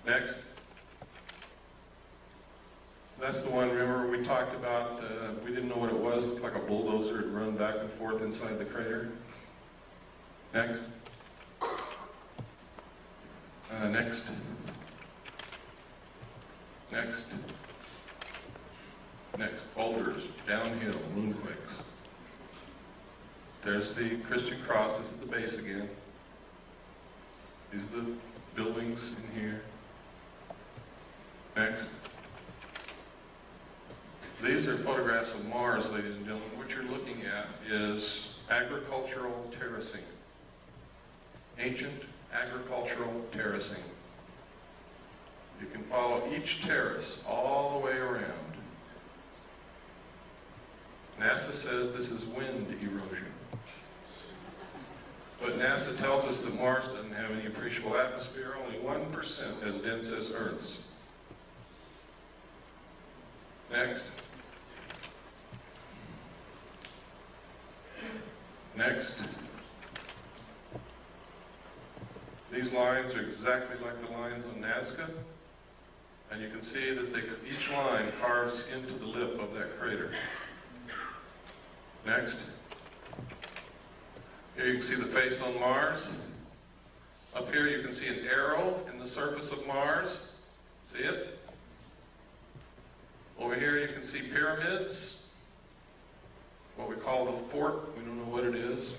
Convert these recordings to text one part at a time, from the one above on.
Next. That's the one, remember, we talked about, we didn't know what it was. It looked like a bulldozer had run back and forth inside the crater. Next. Next. Next. Next. Boulders, downhill, moonquakes. There's the Christian cross. This is the base again. These are the buildings in here. Next. These are photographs of Mars, ladies and gentlemen. What you're looking at is agricultural terracing. Ancient agricultural terracing. You can follow each terrace all the way around. NASA says this is wind erosion. But NASA tells us that Mars doesn't have any appreciable atmosphere, only 1% as dense as Earth's. Next. Next. These lines are exactly like the lines on Nazca, and you can see that each line carves into the lip of that crater. Next. Here you can see the face on Mars. Up here you can see an arrow in the surface of Mars. See it? Over here you can see pyramids, what we call the fort. We don't know what it is.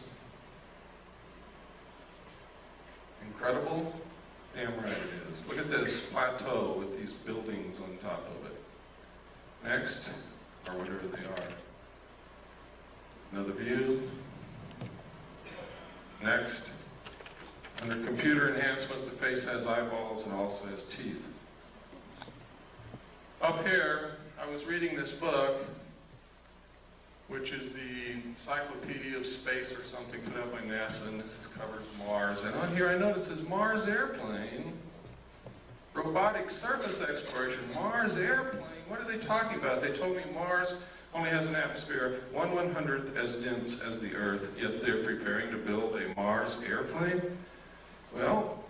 Incredible? Damn right it is. Look at this plateau with these buildings on top of it. Next, or whatever they are. Another view. Next. Under computer enhancement, the face has eyeballs and also has teeth. Up here, I was reading this book, which is the Encyclopedia of Space or something put out by NASA, and this covers Mars. And on here I notice this Mars airplane, robotic surface exploration, Mars airplane. What are they talking about? They told me Mars only has an atmosphere 1/100th as dense as the Earth, yet they're preparing to build a Mars airplane? Well,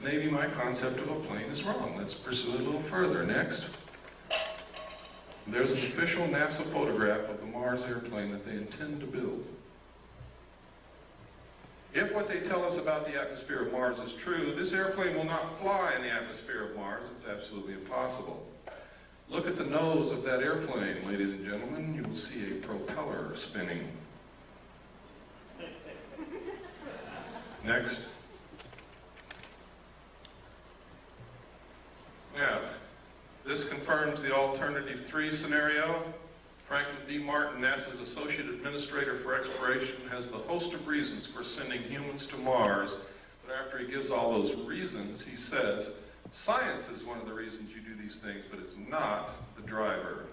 maybe my concept of a plane is wrong. Let's pursue it a little further. Next. There's an official NASA photograph of the Mars airplane that they intend to build. If what they tell us about the atmosphere of Mars is true, this airplane will not fly in the atmosphere of Mars. It's absolutely impossible. Look at the nose of that airplane, ladies and gentlemen. You will see a propeller spinning. Next. Now, this confirms the alternative 3 scenario. Franklin D. Martin, NASA's Associate Administrator for Exploration, has the host of reasons for sending humans to Mars. But after he gives all those reasons, he says, science is one of the reasons you do these things, but it's not the driver.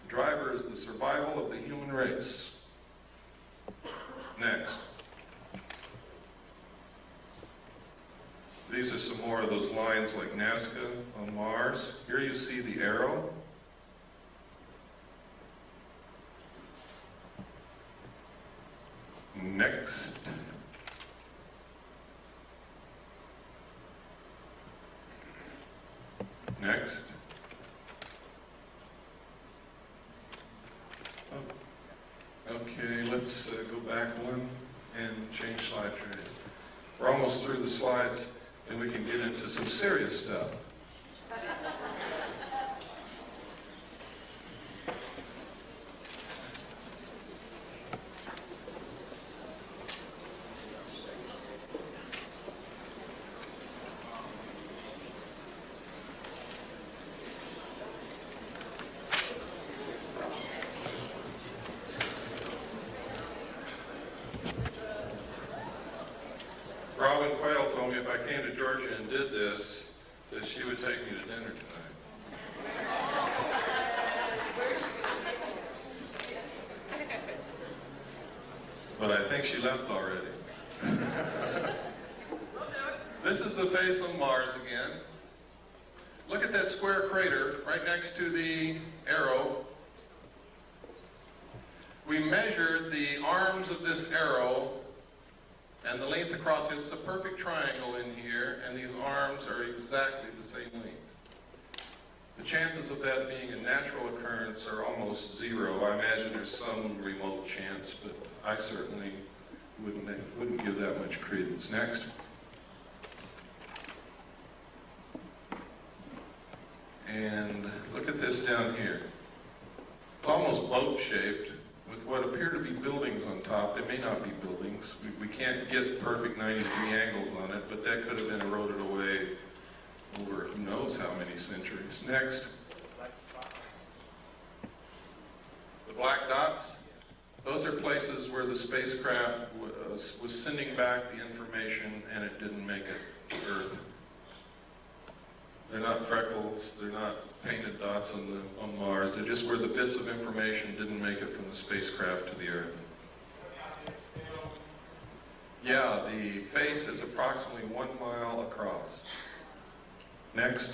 The driver is the survival of the human race. Next. These are some more of those lines like Nazca on Mars. Here you see the arrow. Next. Next. Oh. Okay, let's go back one and change slide trays. We're almost through the slides, and we can get into some serious stuff. If I came to Georgia and did this, that she would take me to dinner tonight. But I think she left already. This is the face on Mars again. Look at that square crater right next to the arrow. We measured the arms of this arrow And the length across it's a perfect triangle in here, and these arms are exactly the same length. The chances of that being a natural occurrence are almost zero. I imagine there's some remote chance, but I certainly wouldn't give that much credence. Next. And look at this down here. It's almost boat-shaped with what appear to be buildings on top. They may not be buildings. We can't get perfect 90-degree angles on it, but that could have been eroded away over who knows how many centuries. Next. The black dots. Those are places where the spacecraft was sending back the information and it didn't make it to Earth. They're not freckles, they're not painted dots on Mars, they're just where the bits of information didn't make it from the spacecraft to the Earth. Yeah, the face is approximately 1 mile across. Next.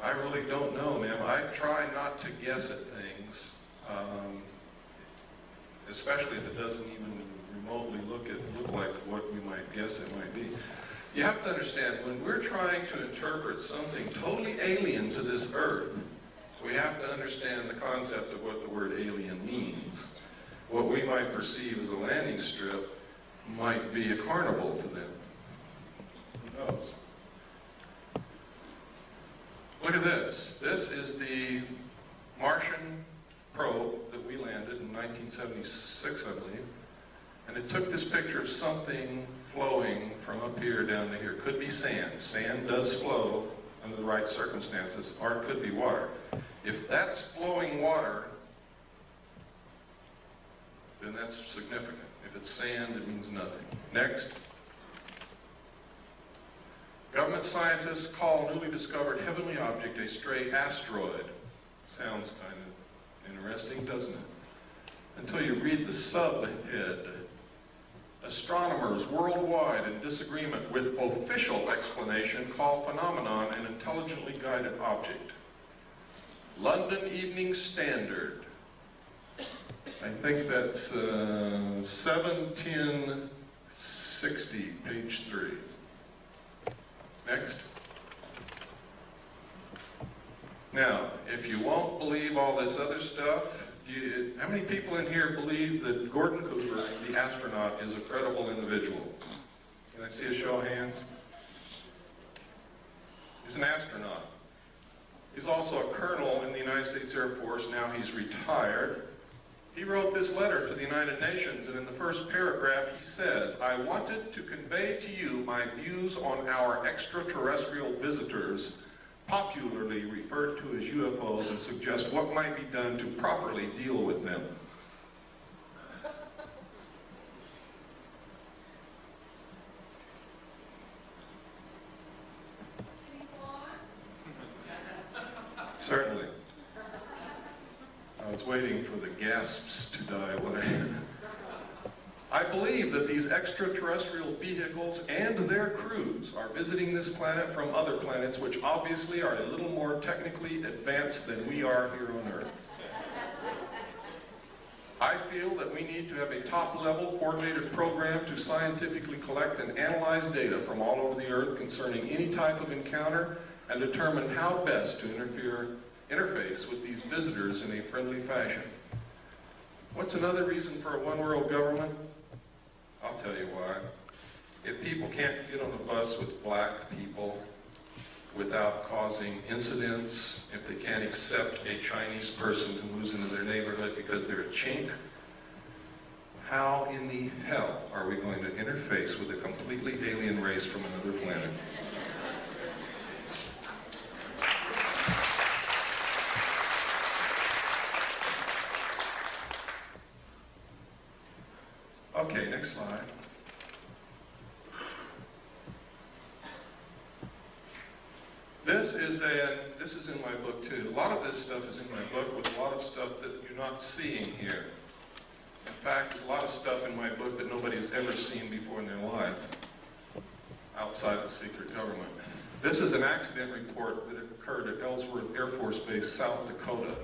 I really don't know, ma'am. I try not to guess at things, especially if it doesn't even remotely look like what we might guess it might be. You have to understand, when we're trying to interpret something totally alien to this Earth, we have to understand the concept of what the word alien means. What we might perceive as a landing strip might be a carnival to them. Who knows? Look at this. This is the Martian probe that we landed in 1976, I believe. And it took this picture of something flowing from up here down to here. Could be sand. Sand does flow under the right circumstances, or it could be water. If that's flowing water, then that's significant. If it's sand, it means nothing. Next. Government scientists call newly discovered heavenly object a stray asteroid. Sounds kind of interesting, doesn't it? Until you read the subhead. Astronomers worldwide in disagreement with official explanation call phenomenon an intelligently guided object. London Evening Standard. I think that's 7/10/60, page 3. Next. Now, if you won't believe all this other stuff, how many people in here believe that Gordon Cooper, the astronaut, is a credible individual? Can I see a show of hands? He's an astronaut. He's also a colonel in the United States Air Force. Now he's retired. He wrote this letter to the United Nations, and in the first paragraph he says, "I wanted to convey to you my views on our extraterrestrial visitors, popularly referred to as UFOs, and suggest what might be done to properly deal with them." Certainly. I was waiting for the gasps to die away. I believe that these extraterrestrial vehicles and their crews are visiting this planet from other planets which obviously are a little more technically advanced than we are here on Earth. I feel that we need to have a top-level coordinated program to scientifically collect and analyze data from all over the Earth concerning any type of encounter and determine how best to interface with these visitors in a friendly fashion. What's another reason for a one-world government? I'll tell you why. If people can't get on a bus with black people without causing incidents, if they can't accept a Chinese person who moves into their neighborhood because they're a chink, how in the hell are we going to interface with a completely alien race from another planet? Okay, next slide. This is in my book too. A lot of this stuff is in my book with a lot of stuff that you're not seeing here. In fact, there's a lot of stuff in my book that nobody has ever seen before in their life outside the secret government. This is an accident report that occurred at Ellsworth Air Force Base, South Dakota.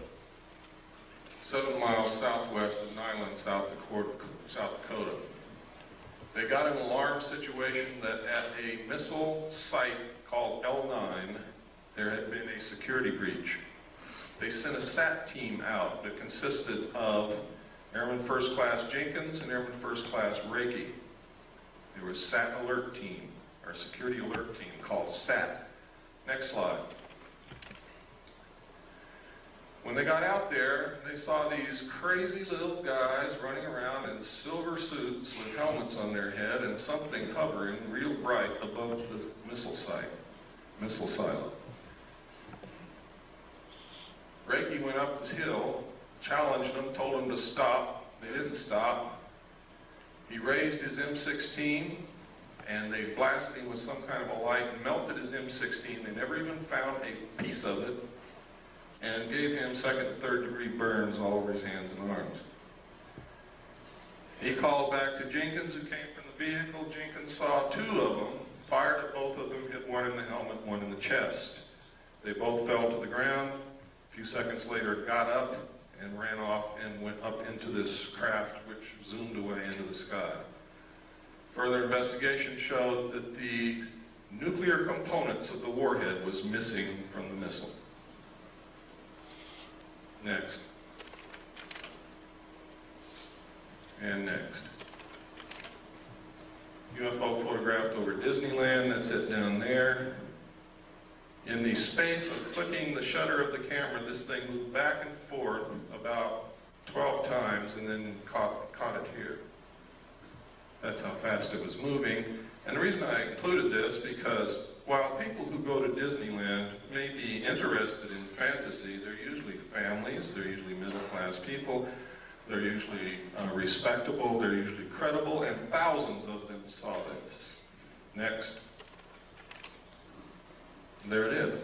7 miles southwest of Niland, South Dakota. They got an alarm situation that at a missile site called L9, there had been a security breach. They sent a SAT team out that consisted of Airman First Class Jenkins and Airman First Class Reiki. There was SAT alert team, or security alert team called SAT. Next slide. When they got out there, they saw these crazy little guys running around in silver suits with helmets on their head and something hovering real bright above the missile silo. Reiki went up this hill, challenged them, told them to stop. They didn't stop. He raised his M16, and they blasted him with some kind of a light and melted his M16. They never even found a piece of it, and gave him second and third degree burns all over his hands and arms. He called back to Jenkins, who came from the vehicle. Jenkins saw 2 of them, fired at both of them, hit one in the helmet, one in the chest. They both fell to the ground. A few seconds later, got up and ran off and went up into this craft, which zoomed away into the sky. Further investigation showed that the nuclear components of the warhead was missing from the missile. Next. And next. UFO photographed over Disneyland, that's it down there. In the space of clicking the shutter of the camera, this thing moved back and forth about 12 times and then caught it here. That's how fast it was moving. And the reason I included this, because while people who go to Disneyland may be interested in fantasy, they're usually families, they're usually middle-class people, they're usually respectable, they're usually credible, and thousands of them saw this. Next. There it is.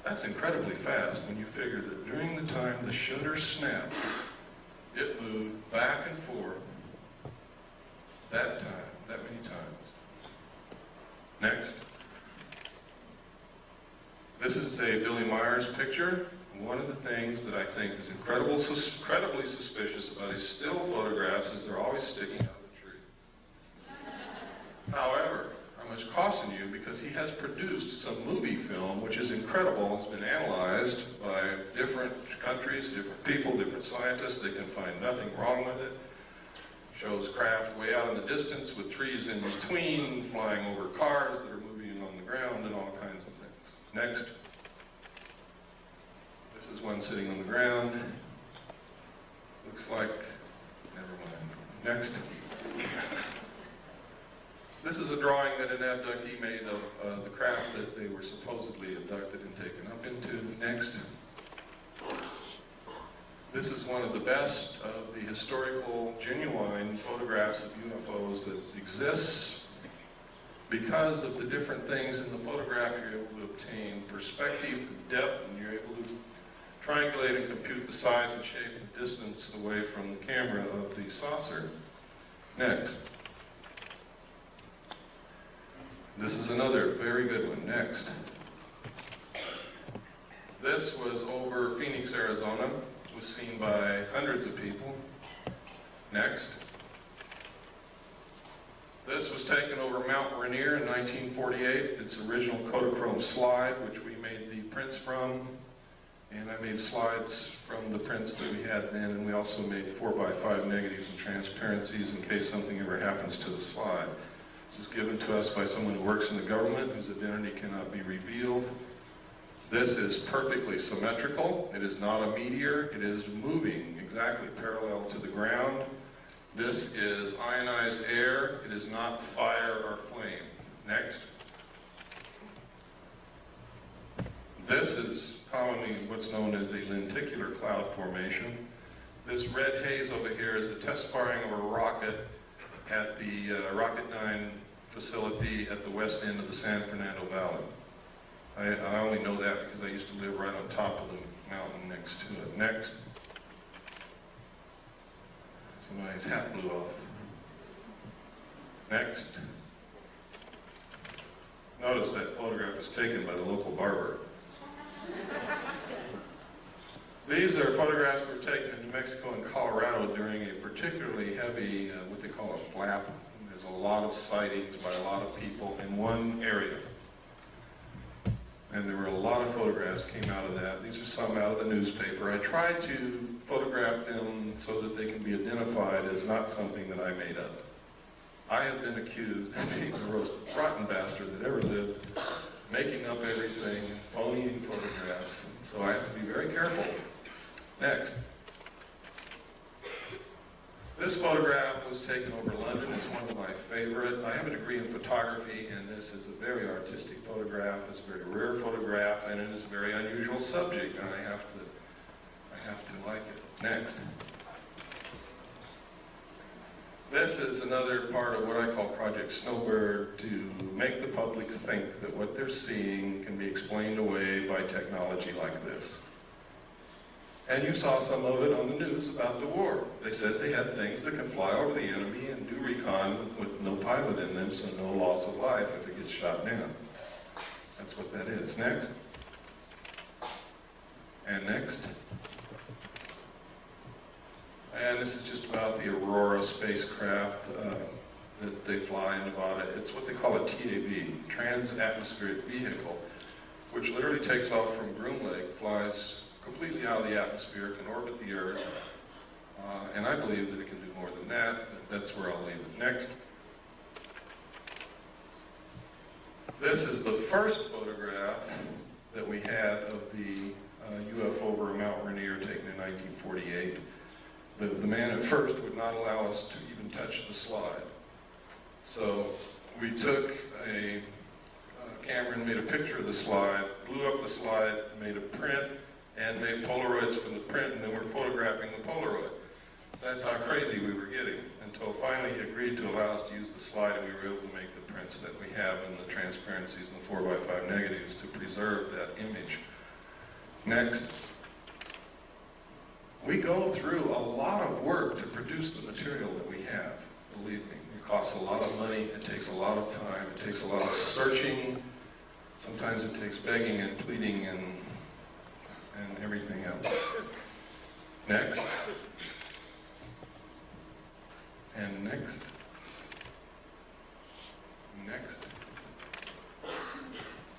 That's incredibly fast when you figure that during the time the shutter snapped, it moved back and forth that many times. Next. This is a Billy Myers picture. One of the things that I think is incredibly suspicious about his still photographs is they're always sticking out of the tree. However, I must caution you because he has produced some movie film which is incredible. It's been analyzed by different countries, different people, different scientists. They can find nothing wrong with it. Shows craft way out in the distance with trees in between, flying over cars that are moving on the ground and all kinds of things. Next. This is one sitting on the ground. Looks like, never mind. Next. This is a drawing that an abductee made of the craft that they were supposedly abducted and taken up into. Next. This is one of the best of the historical, genuine photographs of UFOs that exists. Because of the different things in the photograph, you're able to obtain perspective, depth, and you're able to triangulate and compute the size and shape and distance away from the camera of the saucer. Next. This is another very good one. Next. This was over Phoenix, Arizona. It was seen by hundreds of people. Next. This was taken over Mount Rainier in 1948. It's original Kodachrome slide, which we made the prints from. And I made slides from the prints that we had then, and we also made 4x5 negatives and transparencies in case something ever happens to the slide. This is given to us by someone who works in the government, whose identity cannot be revealed. This is perfectly symmetrical. It is not a meteor. It is moving exactly parallel to the ground. This is ionized air. It is not fire or flame. Next. This is commonly what's known as a lenticular cloud formation. This red haze over here is the test firing of a rocket at the Rocket 9 facility at the west end of the San Fernando Valley. I only know that because I used to live right on top of the mountain next to it. Next. Somebody's hat blew off. Next. Notice that photograph was taken by the local barber. These are photographs that were taken in New Mexico and Colorado during a particularly heavy, what they call a flap. There's a lot of sightings by a lot of people in one area. And there were a lot of photographs came out of that. These are some out of the newspaper. I tried to photograph them so that they can be identified as not something that I made up. I have been accused of being the most rotten bastard that ever lived, making up everything, phoning photographs. So I have to be very careful. Next. This photograph was taken over London. It's one of my favorite. I have a degree in photography, and this is a very artistic photograph. It's a very rare photograph, and it is a very unusual subject, and I have to like it. Next. This is another part of what I call Project Snowbird, to make the public think that what they're seeing can be explained away by technology like this. And you saw some of it on the news about the war. They said they had things that can fly over the enemy and do recon with no pilot in them, so no loss of life if it gets shot down. That's what that is. Next. And next. And this is just about the Aurora spacecraft that they fly in Nevada. It's what they call a TAV, Trans-Atmospheric Vehicle, which literally takes off from Groom Lake, flies completely out of the atmosphere, can orbit the Earth, and I believe that it can do more than that. That's where I'll leave it. Next. This is the first photograph that we had of the UFO over Mount Rainier taken in 1948. The man at first would not allow us to even touch the slide. So we took a camera and made a picture of the slide, blew up the slide, made a print, and made Polaroids from the print, and then we're photographing the Polaroid. That's how crazy we were getting, until finally he agreed to allow us to use the slide, and we were able to make the prints that we have in the transparencies and the 4x5 negatives to preserve that image. Next. We go through a lot of work to produce the material that we have, believe me. It costs a lot of money, it takes a lot of time, it takes a lot of searching, sometimes it takes begging and pleading and everything else. Next. And next. Next.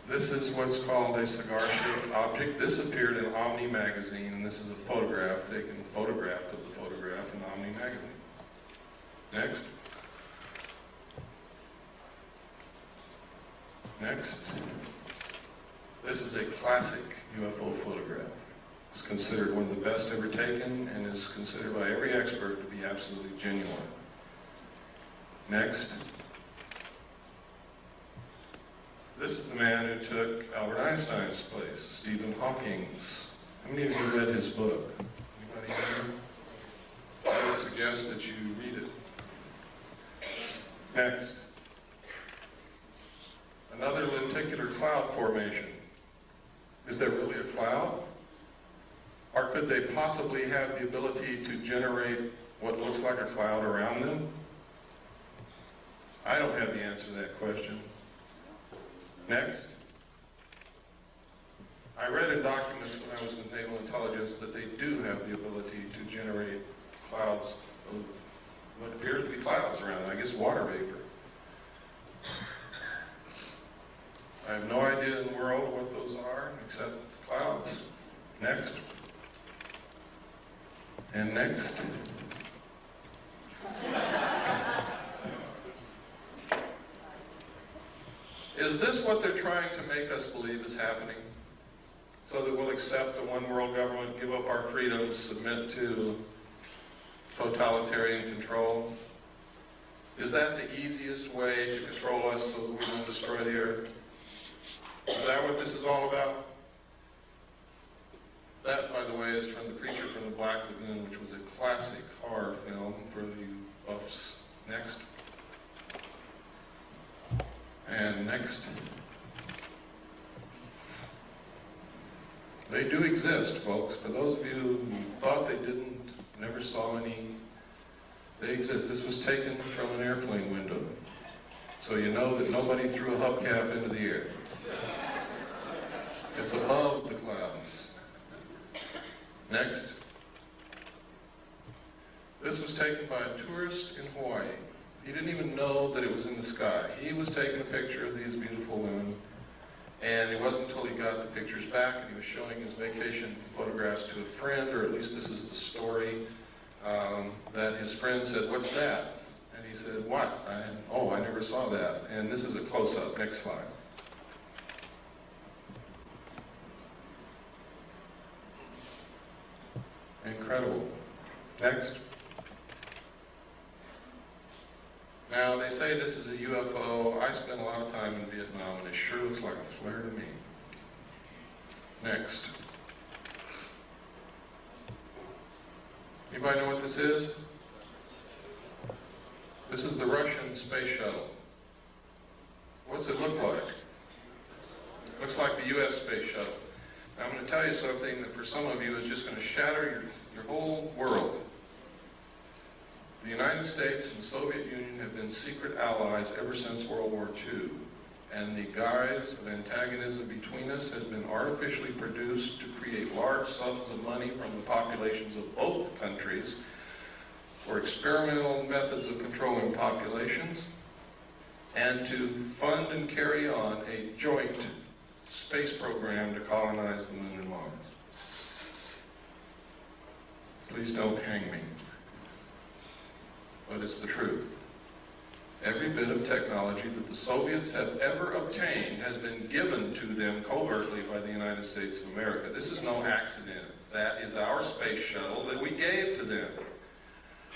This is what's called a cigar-shaped object. This appeared in Omni magazine, and this is a photograph taken, photographed of the photograph in Omni magazine. Next. Next. This is a classic UFO photograph. It's considered one of the best ever taken, and is considered by every expert to be absolutely genuine. Next. This is the man who took Albert Einstein's place, Stephen Hawking's. How many of you read his book? Anybody here? I would suggest that you read it. Next. Another lenticular cloud formation. Is there really a cloud? Or could they possibly have the ability to generate what looks like a cloud around them? I don't have the answer to that question. Next. I read in documents when I was in naval intelligence that they do have the ability to generate clouds of what appears to be clouds around them. I guess water vapor. I have no idea in the world what those are except clouds. Next. And next. Is this what they're trying to make us believe is happening? So that we'll accept a one world government, give up our freedoms, submit to totalitarian control? Is that the easiest way to control us so that we don't destroy the earth? Is that what this is all about? That, by the way, is from The Creature from the Black Lagoon, which was a classic horror film for the buffs. Next. And next. They do exist, folks. For those of you who thought they didn't, never saw any, they exist. This was taken from an airplane window. So you know that nobody threw a hubcap into the air. It's above the clouds. Next. This was taken by a tourist in Hawaii. He didn't even know that it was in the sky. He was taking a picture of these beautiful women, and it wasn't until he got the pictures back and he was showing his vacation photographs to a friend, or at least this is the story, that his friend said, "What's that?" And he said, "What?" I never saw that. And this is a close-up. Next slide. Incredible. Next. Now, they say this is a UFO. I spent a lot of time in Vietnam, and it sure looks like a flare to me. Next. Anybody know what this is? This is the Russian space shuttle. What's it look like? It looks like the U.S. space shuttle. Now, I'm going to tell you something that for some of you is just going to shatter your whole world. The United States and the Soviet Union have been secret allies ever since World War II. And the guise of antagonism between us has been artificially produced to create large sums of money from the populations of both countries for experimental methods of controlling populations, and to fund and carry on a joint space program to colonize the moon and Mars. Please don't hang me. But it's the truth. Every bit of technology that the Soviets have ever obtained has been given to them covertly by the United States of America. This is no accident. That is our space shuttle that we gave to them.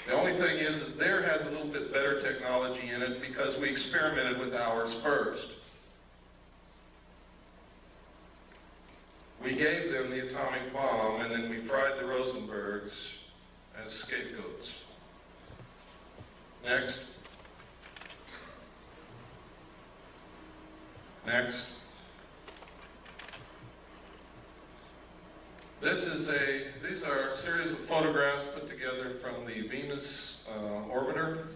The only thing is theirs has a little bit better technology in it because we experimented with ours first. We gave them the atomic bomb, and then we fried the Rosenbergs as scapegoats. Next. Next. These are a series of photographs put together from the Venus orbiter.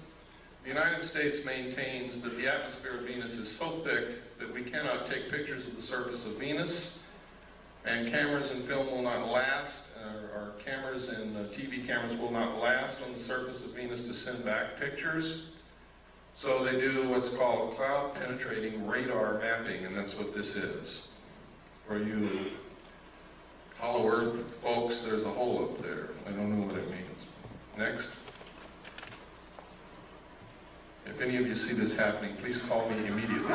The United States maintains that the atmosphere of Venus is so thick that we cannot take pictures of the surface of Venus, and cameras and film will not last, or cameras and TV cameras will not last on the surface of Venus to send back pictures. So they do what's called cloud-penetrating radar mapping, and that's what this is. For you Hollow Earth folks, there's a hole up there. I don't know what it means. Next. If any of you see this happening, please call me immediately.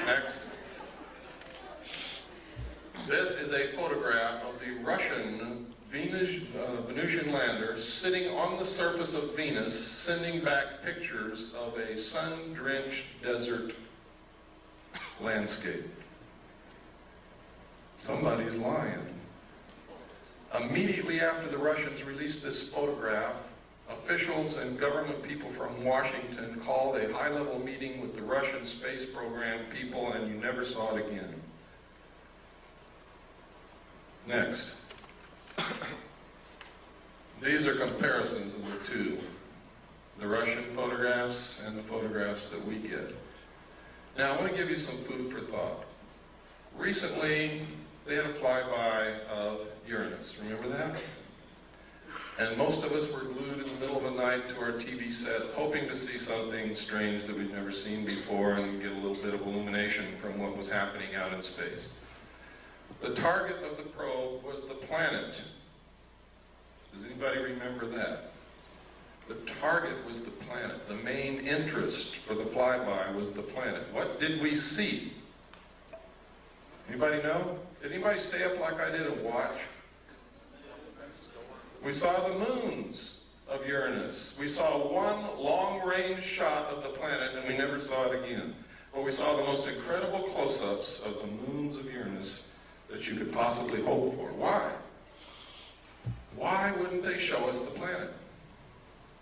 Next. This is a photograph of the Russian Venusian lander sitting on the surface of Venus, sending back pictures of a sun-drenched desert landscape. Somebody's lying. Immediately after the Russians released this photograph, officials and government people from Washington called a high-level meeting with the Russian space program people, and you never saw it again. Next. These are comparisons of the two, the Russian photographs and the photographs that we get. Now, I want to give you some food for thought. Recently, they had a flyby of Uranus. Remember that? And most of us were glued in the middle of the night to our TV set, hoping to see something strange that we'd never seen before and get a little bit of illumination from what was happening out in space. The target of the probe was the planet. Does anybody remember that? The target was the planet. The main interest for the flyby was the planet. What did we see? Anybody know? Did anybody stay up like I did and watch? We saw the moons of Uranus. We saw one long-range shot of the planet, and we never saw it again. But we saw the most incredible close-ups of the moons of Uranus that you could possibly hope for. Why? Why wouldn't they show us the planet?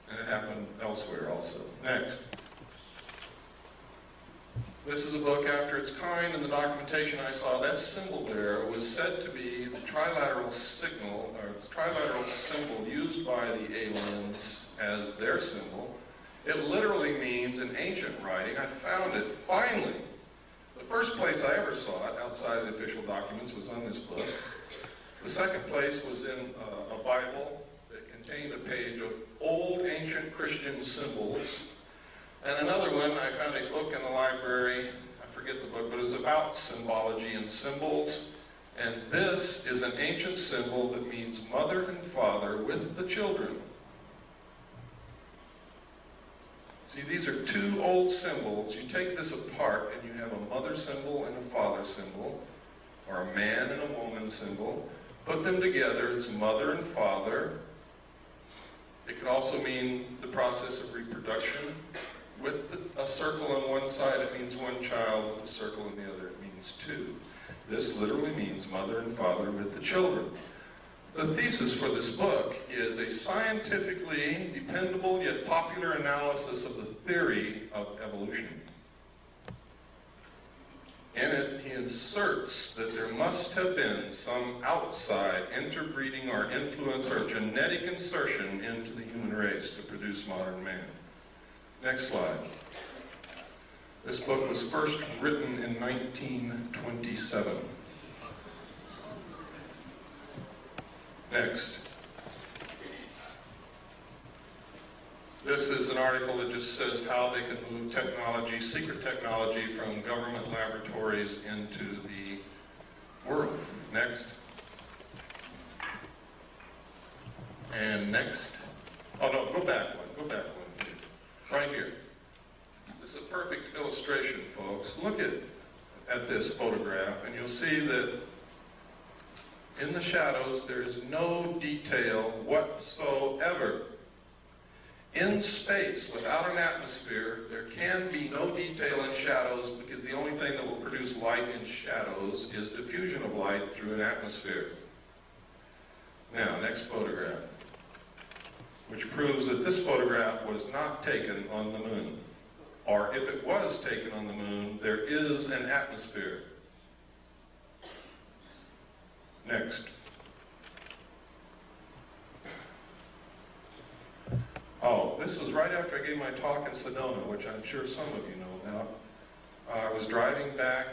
And it happened elsewhere also. Next. This is a book after its kind. In the documentation I saw, that symbol there was said to be the trilateral signal, or the trilateral symbol used by the aliens as their symbol. It literally means, in ancient writing, I found it, finally. The first place I ever saw it, outside of the official documents, was on this book. The second place was in a Bible that contained a page of old ancient Christian symbols. And another one, I found a book in the library, I forget the book, but it was about symbology and symbols. And this is an ancient symbol that means mother and father with the children. See, these are two old symbols. You take this apart and you have a mother symbol and a father symbol, or a man and a woman symbol. Put them together, it's mother and father. It could also mean the process of reproduction. With a circle on one side, it means one child. With a circle on the other, it means two. This literally means mother and father with the children. The thesis for this book is a scientifically dependable yet popular analysis of the theory of evolution. In it, he inserts that there must have been some outside interbreeding or influence or genetic insertion into the human race to produce modern man. Next slide. This book was first written in 1927. Next. This is an article that just says how they can move technology, secret technology, from government laboratories into the world. Next. And next. Oh no, go back one. Go back one, please. Right here. This is a perfect illustration, folks. Look at this photograph, and you'll see that in the shadows there is no detail whatsoever. In space, without an atmosphere, there can be no detail in shadows, because the only thing that will produce light in shadows is diffusion of light through an atmosphere. Now, next photograph, which proves that this photograph was not taken on the moon. Or if it was taken on the moon, there is an atmosphere. Next. Oh, this was right after I gave my talk in Sedona, which I'm sure some of you know about. I was driving back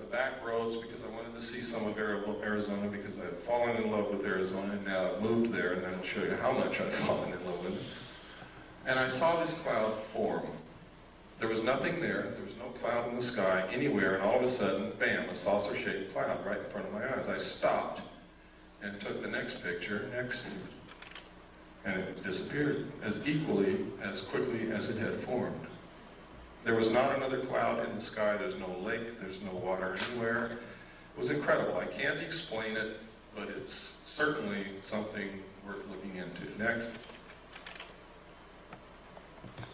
the back roads because I wanted to see some of Arizona, because I had fallen in love with Arizona, and now I've moved there, and I'll show you how much I've fallen in love with it. And I saw this cloud form. There was nothing there. There was no cloud in the sky anywhere, and all of a sudden, bam, a saucer-shaped cloud right in front of my eyes. I stopped and took the next picture, next, and it disappeared as equally, as quickly as it had formed. There was not another cloud in the sky. There's no lake. There's no water anywhere. It was incredible. I can't explain it, but it's certainly something worth looking into. Next.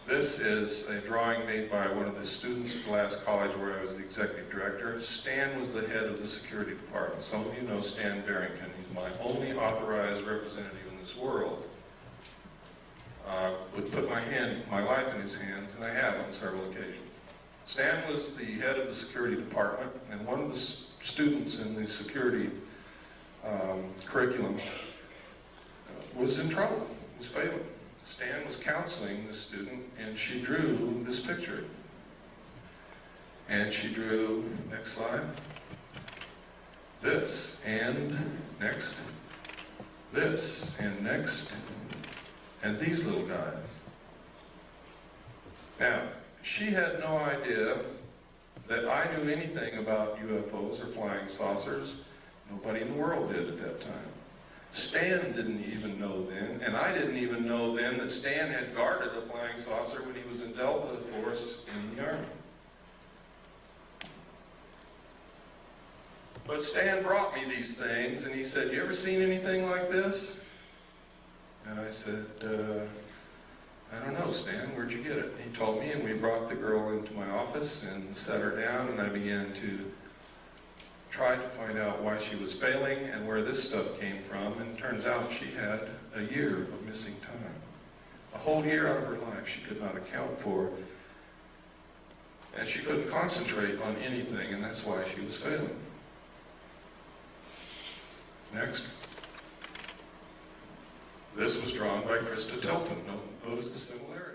This is a drawing made by one of the students at the last college where I was the executive director. Stan was the head of the security department. Some of you know Stan Barrington. He's my only authorized representative in this world. Would put my life in his hands, and I have on several occasions. Stan was the head of the security department, and one of the students in the security curriculum was in trouble, was failing. Stan was counseling the student, and she drew this picture. And she drew, next slide, this, and next, this, and next, and these little guys. Now, she had no idea that I knew anything about UFOs or flying saucers. Nobody in the world did at that time. Stan didn't even know then, and I didn't even know then that Stan had guarded a flying saucer when he was in Delta Force in the Army. But Stan brought me these things, and he said, "You ever seen anything like this?" And I said, "I don't know, Stan, where'd you get it?" He told me, and we brought the girl into my office and set her down, and I began to try to find out why she was failing and where this stuff came from, and it turns out she had a year of missing time. A whole year out of her life she could not account for. And she couldn't concentrate on anything, and that's why she was failing. Next. This was drawn by Krista Tilton. Notice the similarity.